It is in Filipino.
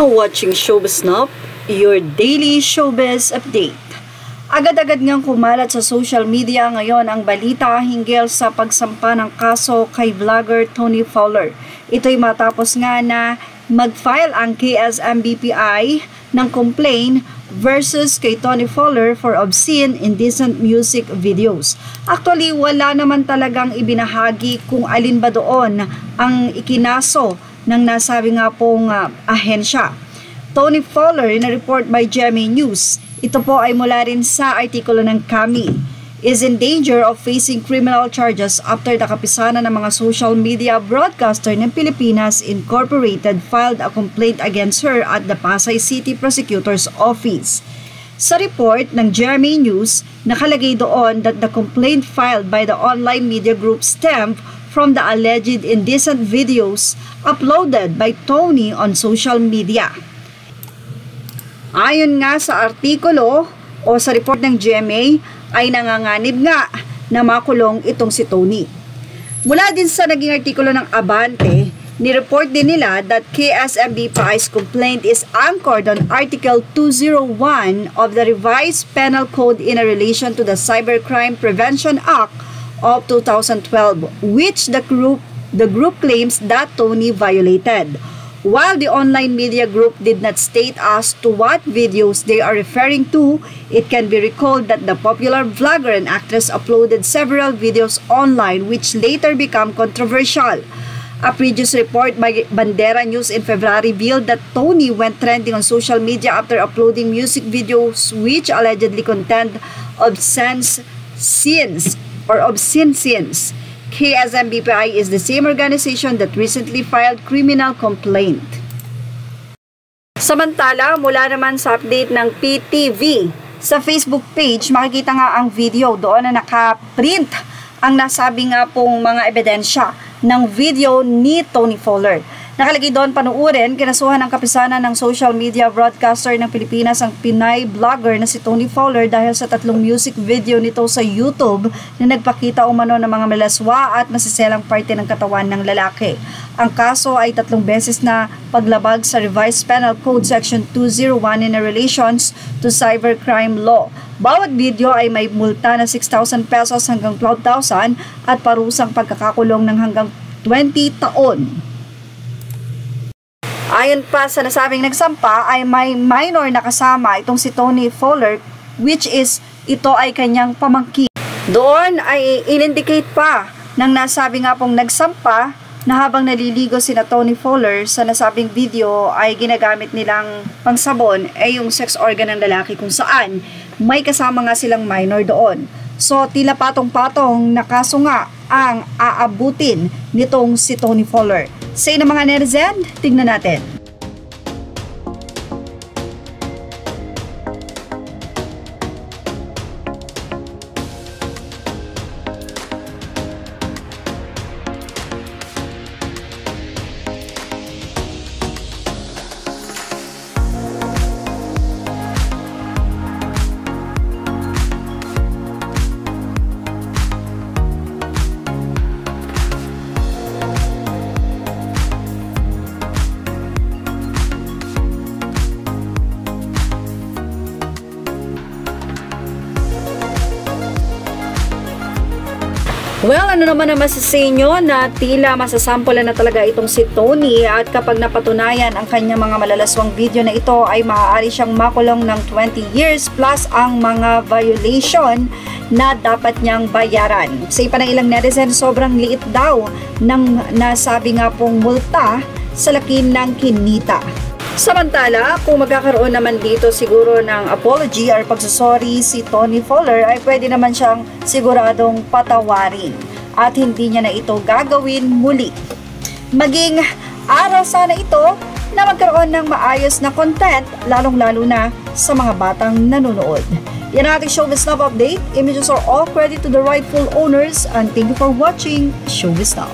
Watching Showbiz Now, your daily showbiz update. Agad-agad ngang kumalat sa social media ngayon ang balita hinggil sa pagsampa ng kaso kay vlogger Tony Fowler. Ito'y matapos nga na mag-file ang KSMBPI ng complaint versus kay Tony Fowler for obscene, indecent music videos. Actually, wala naman talagang ibinahagi kung alin ba doon ang ikinaso ng nasabi nga pong ahensya. Tony Fowler, in a report by GMA News, ito po ay mula rin sa artikulo ng Kami, is in danger of facing criminal charges after the kapisanan ng mga social media broadcaster ng Pilipinas Incorporated filed a complaint against her at the Pasay City Prosecutor's Office. Sa report ng GMA News, nakalagay doon that the complaint filed by the online media group stemmed from the alleged indecent videos uploaded by Tony on social media. Ayon nga sa artikulo o sa report ng GMA ay nanganganib nga na makulong itong si Tony. Mula din sa naging artikulo ng Abante, ni-report din nila that KSMBPI's complaint is anchored on Article 201 of the Revised Penal Code in relation to the Cybercrime Prevention Act of 2012, which the group claims that Tony violated. While the online media group did not state as to what videos they are referring to, it can be recalled that the popular vlogger and actress uploaded several videos online which later became controversial. A previous report by Bandera News in February revealed that Tony went trending on social media after uploading music videos which allegedly contained obscene scenes. KSMBPI is the same organization that recently filed criminal complaint. Samantala, mula naman sa update ng PTV, sa Facebook page, makikita nga ang video doon na nakaprint ang nasabi nga pong mga ebidensya ng video ni Tony Fowler. Nakalagay doon panuurin, kinasuhan ng kapisanan ng social media broadcaster ng Pilipinas ang Pinay vlogger na si Tony Fowler dahil sa 3 music video nito sa YouTube na nagpakita umano ng mga malaswa at masiselang parte ng katawan ng lalaki. Ang kaso ay 3 beses na paglabag sa Revised Penal Code Section 201 in relations to cybercrime law. Bawat video ay may multa na 6,000 pesos hanggang 12,000 at parusang pagkakakulong ng hanggang 20 taon. Ayon pa sa nasabing nagsampa ay may minor na kasama itong si Tony Fowler, which is ito ay kanyang pamangkin. Doon ay in-indicate pa ng nasabi nga pong nagsampa na habang naliligo sina Tony Fowler sa nasabing video ay ginagamit nilang pangsabon ay yung sex organ ng lalaki kung saan may kasama nga silang minor doon. So tila patong-patong na kaso nga ang aabutin nitong si Tony Fowler. Say na mga netizen, tignan natin. Well, ano naman ang masasay nyo na tila masasampulan na talaga itong si Tony at kapag napatunayan ang kanyang mga malalaswang video na ito ay maaari siyang makulong ng 20 years plus ang mga violation na dapat niyang bayaran. Sa iba ng ilang netizen, sobrang liit daw ng nasabi nga pong multa sa laki ng kinita. Samantala, kung magkakaroon naman dito siguro ng apology or pagsasorry si Tony Fowler ay pwede naman siyang siguradong patawarin at hindi niya na ito gagawin muli. Maging aral sana ito na magkaroon ng maayos na content lalong-lalo na sa mga batang nanonood. Yan ang ating Showbiz Now update. Images are all credit to the rightful owners and thank you for watching Showbiz Now.